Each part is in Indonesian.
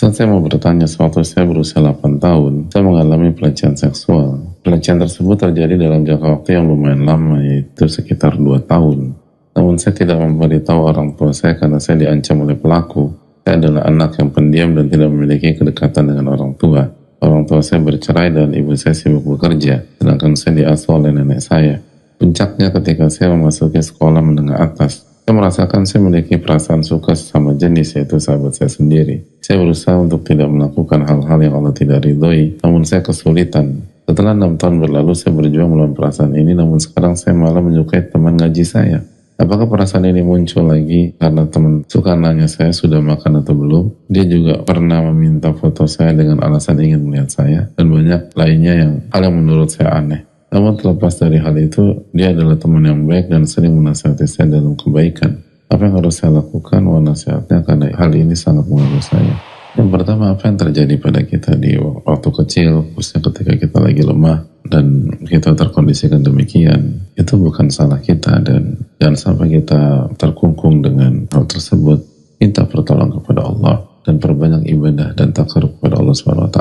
Saat saya mau bertanya, sewaktu saya berusia 8 tahun, saya mengalami pelecehan seksual. Pelecehan tersebut terjadi dalam jangka waktu yang lumayan lama, yaitu sekitar 2 tahun. Namun saya tidak memberitahu orang tua saya karena saya diancam oleh pelaku. Saya adalah anak yang pendiam dan tidak memiliki kedekatan dengan orang tua. Orang tua saya bercerai dan ibu saya sibuk bekerja, sedangkan saya diasuh oleh nenek saya. Puncaknya ketika saya memasuki sekolah menengah atas, saya merasakan saya memiliki perasaan suka sesama jenis, yaitu sahabat saya sendiri. Saya berusaha untuk tidak melakukan hal-hal yang Allah tidak ridhoi, namun saya kesulitan. Setelah 6 tahun berlalu, saya berjuang melawan perasaan ini, namun sekarang saya malah menyukai teman ngaji saya. Apakah perasaan ini muncul lagi karena teman suka nanya saya sudah makan atau belum? Dia juga pernah meminta foto saya dengan alasan ingin melihat saya, dan banyak lainnya hal yang menurut saya aneh. Namun terlepas dari hal itu, dia adalah teman yang baik dan sering menasihati saya dalam kebaikan. Apa yang harus saya lakukan? Nasihatnya karena hal ini sangat mengganggu saya. Yang pertama, apa yang terjadi pada kita di waktu kecil, khususnya ketika kita lagi lemah dan kita terkondisikan demikian, itu bukan salah kita, dan jangan sampai kita terkungkung dengan hal tersebut. Minta pertolongan kepada Allah dan perbanyak ibadah dan takarub kepada Allah SWT.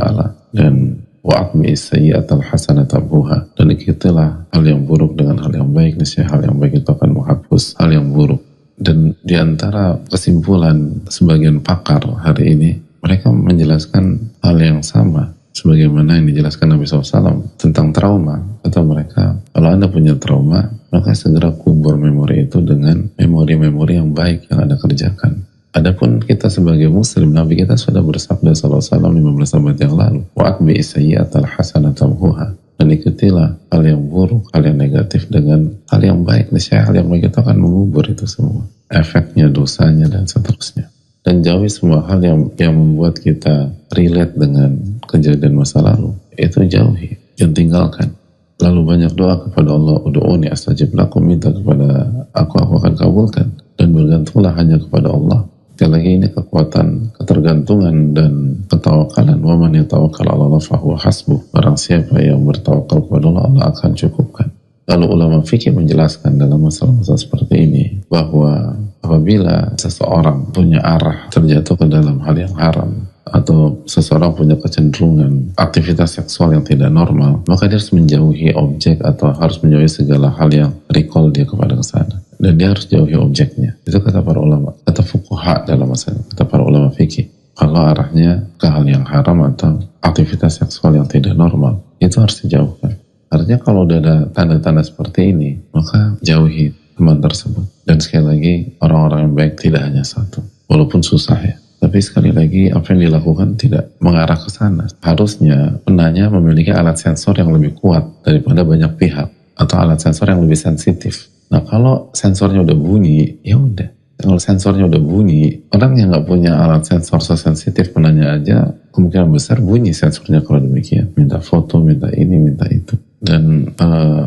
Dan wa'atmi sayyi'atal hasanata buha, dan ikutilah hal yang buruk dengan hal yang baik, niscaya hal yang baik itu akan menghapus hal yang buruk. Dan diantara kesimpulan sebagian pakar hari ini, mereka menjelaskan hal yang sama sebagaimana yang dijelaskan Nabi SAW tentang trauma. Kata mereka, kalau Anda punya trauma, maka segera kubur memori itu dengan memori-memori yang baik yang Anda kerjakan. Adapun kita sebagai muslim, Nabi kita sudah bersabda SAW 15 abad yang lalu, wa'atbi sayyi'atal hasanata tamhuha, dan ikutilah hal yang buruk, hal yang negatif dengan hal yang baik, niscaya hal yang baik itu akan mengubur itu semua, efeknya, dosanya, dan seterusnya. Dan jauhi semua hal yang membuat kita relate dengan kejadian masa lalu, itu jauhi, dan tinggalkan. Lalu banyak doa kepada Allah, ud'uni astajib lakum, minta kepada aku akan kabulkan, dan bergantunglah hanya kepada Allah. Sekali lagi, ini kekuatan ketergantungan dan ketawakalan. Wa man yatawakkal 'ala Allah fa huwa hasbuh. Barang siapa yang bertawakal kepada Allah, Allah akan cukupkan. Lalu ulama fikih menjelaskan dalam masalah-masalah seperti ini bahwa apabila seseorang punya arah terjatuh ke dalam hal yang haram, atau seseorang punya kecenderungan aktivitas seksual yang tidak normal, maka dia harus menjauhi objek atau harus menjauhi segala hal yang recall dia kepada kesana. Dan dia harus jauhi objeknya. Itu kata para ulama, kata fuqaha dalam masalah, kata para ulama fikih. Kalau arahnya ke hal yang haram atau aktivitas seksual yang tidak normal, itu harus dijauhkan. Artinya kalau udah ada tanda-tanda seperti ini, maka jauhi teman tersebut. Dan sekali lagi, orang-orang yang baik tidak hanya satu, walaupun susah ya. Tapi sekali lagi, apa yang dilakukan tidak mengarah ke sana. Harusnya penanya memiliki alat sensor yang lebih kuat daripada banyak pihak, atau alat sensor yang lebih sensitif. Nah, kalau sensornya udah bunyi, ya udah. Kalau sensornya udah bunyi, orang yang nggak punya alat sensor sesensitif penanya aja, kemungkinan besar bunyi sensornya kalau demikian. Minta foto, minta ini, minta itu. Dan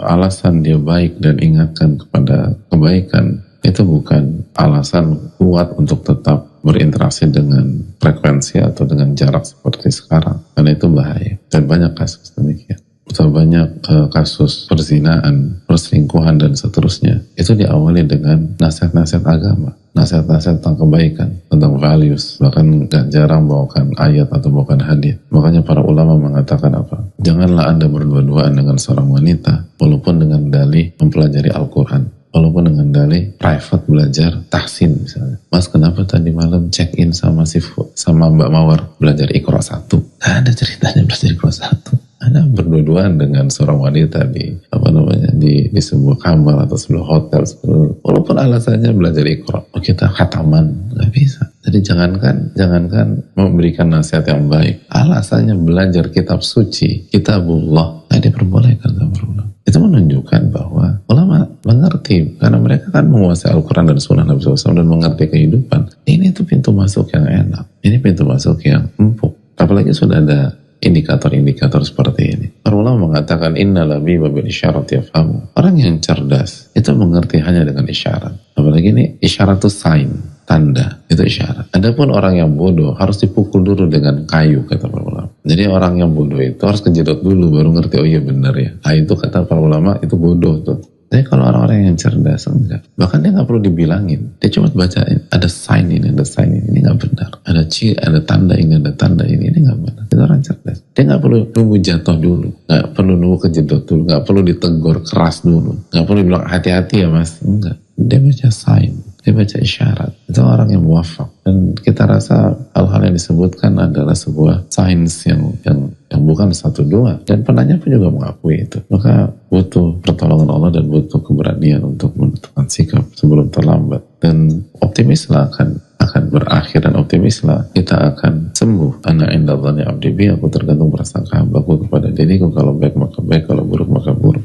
alasan dia baik dan ingatkan kepada kebaikan, itu bukan alasan kuat untuk tetap berinteraksi dengan frekuensi atau dengan jarak seperti sekarang. Karena itu bahaya. Dan banyak kasus demikian. Atau banyak kasus perzinaan, perselingkuhan, dan seterusnya. Itu diawali dengan nasihat-nasihat agama, nasihat-nasihat tentang kebaikan, tentang values. Bahkan gak jarang bawakan ayat atau bawakan hadis. Makanya para ulama mengatakan apa? Janganlah Anda berdua-duaan dengan seorang wanita, walaupun dengan dalih mempelajari Al-Quran, walaupun dengan dalih private belajar tahsin misalnya. Mas, kenapa tadi malam check in sama Mbak Mawar belajar Iqra 1? Gak ada ceritanya belajar Iqra 1. Anda berdua-duaan dengan seorang wanita di sebuah kamar atau sebuah hotel, walaupun alasannya belajar Iqra, kita khataman, nggak bisa. Jadi jangankan memberikan nasihat yang baik, alasannya belajar kitab suci, kitabullah, nah diperbolehkan sama ulama. Itu menunjukkan bahwa ulama mengerti, karena mereka kan menguasai Al-Quran dan Sunnah Nabi SAW dan mengerti kehidupan. Ini tuh pintu masuk yang enak, ini pintu masuk yang empuk. Apalagi sudah ada indikator-indikator seperti ini. Para ulama mengatakan inna labiba bil isyarat yafhamu. Orang yang cerdas itu mengerti hanya dengan isyarat. Apalagi ini isyarat itu sign, tanda, itu isyarat. Adapun orang yang bodoh harus dipukul dulu dengan kayu, kata para ulama. Jadi orang yang bodoh itu harus kejedot dulu baru ngerti, oh iya benar ya. Nah itu kata para ulama, itu bodoh tuh. Tapi kalau orang-orang yang cerdas, enggak. Bahkan dia nggak perlu dibilangin. Dia cuma baca, ada sign ini, ada sign ini. Ini nggak benar. Ada tanda ini, ada tanda ini. Ini nggak benar. Itu orang cerdas. Dia nggak perlu nunggu jatuh dulu. Nggak perlu nunggu kejedot dulu. Nggak perlu ditegur keras dulu. Nggak perlu bilang hati-hati ya mas. Enggak. Dia baca sign. Dia baca isyarat. Itu orang yang muwafaq. Dan kita rasa hal-hal yang disebutkan adalah sebuah sains yang bukan satu dua. Dan penanya pun juga mengakui itu. Maka butuh pertolongan Allah dan butuh keberanian untuk menentukan sikap sebelum terlambat. Dan optimislah akan berakhir, dan optimislah kita akan sembuh. Ana inda dhanni abdi bi, aku tergantung prasangka hambaku kepada diriku. Kalau baik maka baik, kalau buruk maka buruk.